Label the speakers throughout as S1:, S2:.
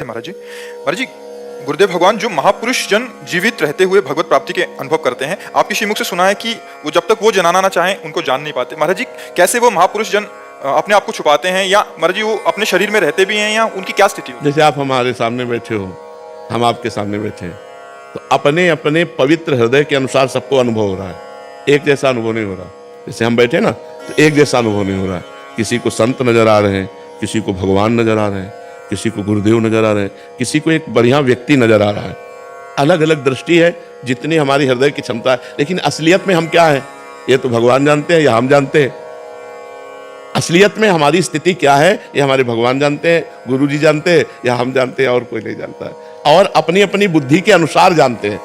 S1: महाराज जी, गुरुदेव भगवान जो महापुरुष जन जीवित रहते हुए भगवत प्राप्ति के अनुभव करते हैं, आपके श्रीमुख से सुना है कि वो जब तक वो जनाना ना चाहें उनको जान नहीं पाते। महाराज जी, कैसे वो महापुरुष जन अपने आप को छुपाते हैं, या महाराज जी वो अपने शरीर में रहते भी हैं, या उनकी क्या स्थिति होती है?
S2: जैसे आप हमारे सामने बैठे हो, हम आपके सामने बैठे हैं, तो अपने अपने पवित्र हृदय के अनुसार सबको अनुभव हो रहा है, एक जैसा अनुभव नहीं हो रहा। जैसे हम बैठे ना, तो एक जैसा अनुभव नहीं हो रहा है। किसी को संत नजर आ रहे हैं, किसी को भगवान नजर आ रहे हैं, किसी को गुरुदेव नजर आ रहे हैं, किसी को एक बढ़िया व्यक्ति नजर आ रहा है। अलग अलग दृष्टि है, जितनी हमारी हृदय की क्षमता है। लेकिन असलियत में हम क्या है, ये तो भगवान जानते हैं या हम जानते हैं। असलियत में हमारी स्थिति क्या है, ये हमारे भगवान जानते हैं, गुरु जी जानते हैं, या हम जानते हैं, और कोई नहीं जानता है। और अपनी अपनी बुद्धि के अनुसार जानते हैं।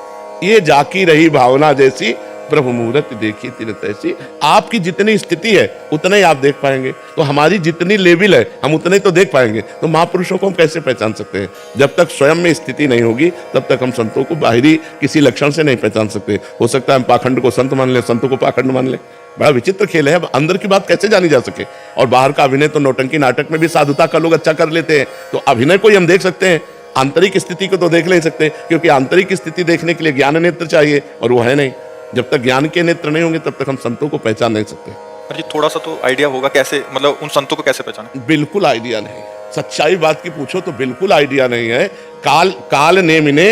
S2: ये जाकी रही भावना जैसी, प्रभु मुहूर्त देखी तीन तैसी। आपकी जितनी स्थिति है उतना ही आप देख पाएंगे। तो हमारी जितनी लेवल है हम उतने ही तो देख पाएंगे। तो महापुरुषों को हम कैसे पहचान सकते हैं? जब तक स्वयं में स्थिति नहीं होगी तब तक हम संतों को बाहरी किसी लक्षण से नहीं पहचान सकते। हो सकता है हम पाखंड को संत मान लें, संतों को पाखंड मान लें। बड़ा विचित्र खेल है। अब अंदर की बात कैसे जानी जा सके? और बाहर का अभिनय तो नौटंकी नाटक में भी साधुता का लोग अच्छा कर लेते हैं, तो अभिनय को ही हम देख सकते हैं, आंतरिक स्थिति को तो देख नहीं सकते, क्योंकि आंतरिक स्थिति देखने के लिए ज्ञान नेत्र चाहिए, और वो है नहीं। जब तक ज्ञान के नेत्र नहीं होंगे तब तक हम संतों को पहचान नहीं सकते।
S1: जी, थोड़ा सा तो आइडिया होगा कैसे, मतलब उन संतों को कैसे पहचाने?
S2: बिल्कुल आइडिया नहीं। सच्चाई बात की पूछो तो बिल्कुल आइडिया नहीं है। काल ने मिने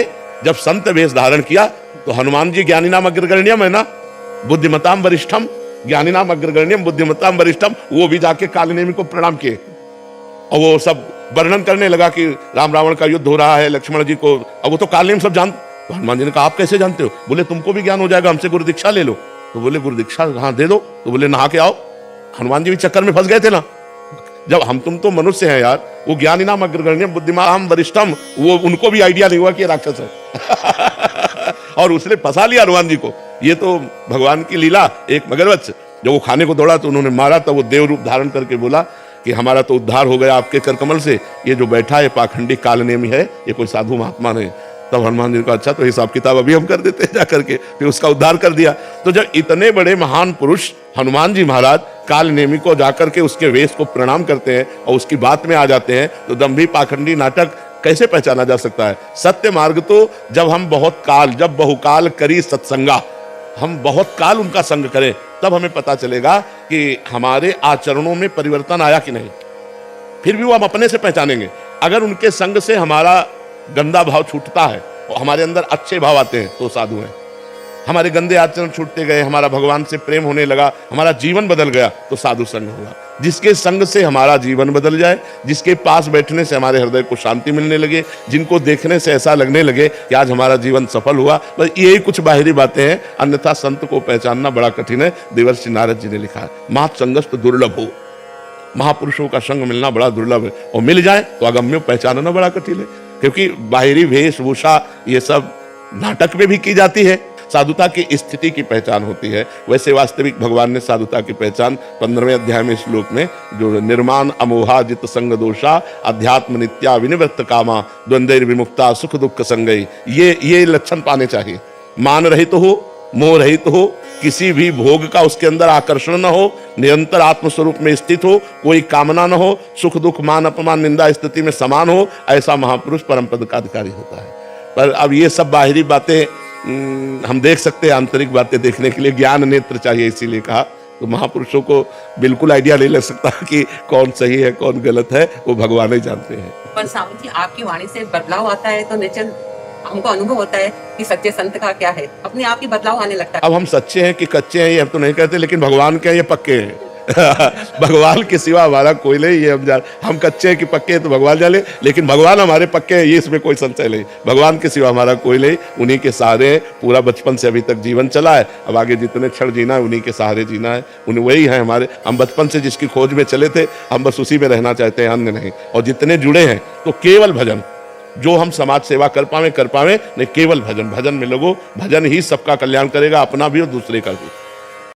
S2: जब संत वेश धारण किया तो हनुमान जी ज्ञानी नाम अग्रगण्यम है ना, बुद्धिमताम वरिष्ठम, ज्ञानी नाम अग्रगण्यम बुद्धिमताम वरिष्ठम, वो भी जाके काल नेमी को प्रणाम किए और वो सब वर्णन करने लगा कि राम रावण का युद्ध हो रहा है, लक्ष्मण जी को। अब वो तो काल नेम सब जानते। तो हनुमान जी ने कहा आप कैसे जानते हो? बोले तुमको भी ज्ञान हो जाएगा, हमसे गुरु दीक्षा ले लो। तो बोले गुरु दीक्षा हाँ दे दो। तो बोले नहा के आओ। हनुमान जी भी चक्कर में फंस गए थे ना। जब हम तुम तो मनुष्य हैं यार, वो ज्ञानी नाम अग्रगण्यम बुद्धिमान वरिष्ठम, वो उनको भी आइडिया नहीं हुआ कि ये राक्षस है और उसने फंसा लिया हनुमान जी को। ये तो भगवान की लीला। एक मगरमच्छ जब वो खाने को दौड़ा तो उन्होंने मारा, तो वो देव रूप धारण करके बोला कि हमारा तो उद्धार हो गया आपके कर कमल से, ये जो बैठा है पाखंडी कालनेमी है, ये कोई साधु महात्मा नहीं। तब हनुमान जी को अच्छा तो हिसाब किताब अभी हम कर देते हैं जाकर के, फिर उसका उद्धार कर दिया। तो जब इतने बड़े महान पुरुष हनुमान जी महाराज काल नेमी को जाकर के उसके वेश को प्रणाम करते हैं और उसकी बात में आ जाते हैं, तो दंभी पाखंडी नाटक कैसे पहचाना जा सकता है? सत्य मार्ग तो जब हम बहुत काल, जब बहुकाल करी सत्संगा, हम बहुत काल उनका संग करें, तब हमें पता चलेगा कि हमारे आचरणों में परिवर्तन आया कि नहीं। फिर भी वो हम अपने से पहचानेंगे। अगर उनके संग से हमारा गंदा भाव छूटता है और हमारे अंदर अच्छे भाव आते हैं तो साधु हैं। हमारे गंदे आचरण छूटते गए, हमारा भगवान से प्रेम होने लगा, हमारा जीवन बदल गया, तो साधु संग हुआ। जिसके संग से हमारा जीवन बदल जाए, जिसके पास बैठने से हमारे हृदय को शांति मिलने लगे, जिनको देखने से ऐसा लगने लगे कि आज हमारा जीवन सफल हुआ, बस यही कुछ बाहरी बातें हैं। अन्यथा संत को पहचानना बड़ा कठिन है। देवर्षि नारद जी ने लिखा है, मात संगस्त दुर्लभ हो। महापुरुषों का संग मिलना बड़ा दुर्लभ है, और मिल जाए तो अगम्य पहचानना बड़ा कठिन है, क्योंकि बाहरी वेशभूषा ये सब नाटक में भी की जाती है। साधुता की स्थिति की पहचान होती है। वैसे वास्तविक भगवान ने साधुता की पहचान 15वें अध्याय में श्लोक में जो निर्माण अमोहा जित संग दोषा अध्यात्म नित्या विनिवृत्त कामा द्वंद्वैर विमुक्ता सुख दुख संगई, ये लक्षण पाने चाहिए। मान रहित हो, मोह रहित हो, किसी भी भोग का उसके अंदर आकर्षण न हो, निरंतर आत्मस्वरूप में स्थित हो, कोई कामना न हो, सुख दुख मान अपमान निंदा स्थिति में समान हो, ऐसा महापुरुष परम पद का अधिकारी होता है। पर अब ये सब बाहरी बातें हम देख सकते हैं, आंतरिक बातें देखने के लिए ज्ञान नेत्र चाहिए। इसीलिए कहा तो महापुरुषों को बिल्कुल आइडिया नहीं लग सकता कि कौन सही है कौन गलत है, वो भगवान ही जानते हैं।
S3: पर साहब जी, आपकी वाणी से बदलाव आता है तो निश्चित हमको अनुभव होता है कि सच्चे संत का क्या है, अपने आप ही बदलाव आने लगता है।
S2: अब हम सच्चे हैं कि कच्चे हैं ये हम तो नहीं कहते, लेकिन भगवान के हैं ये पक्के हैं भगवान के सिवा हमारा कोई नहीं, ये हम कच्चे हैं कि पक्के हैं तो भगवान जाने, लेकिन भगवान हमारे पक्के हैं ये इसमें कोई संशय नहीं। भगवान के सिवा हमारा कोई नहीं, उन्हीं के सहारे पूरा बचपन से अभी तक जीवन चला है। अब आगे जितने क्षण जीना है उन्हीं के सहारे जीना है, उन्हें वही है हमारे। हम बचपन से जिसकी खोज में चले थे, हम बस उसी में रहना चाहते हैं, अन्य नहीं। और जितने जुड़े हैं तो केवल भजन, जो हम समाज सेवा कर पावे नहीं, केवल भजन में लगो। भजन ही सबका कल्याण करेगा, अपना भी और दूसरे का भी।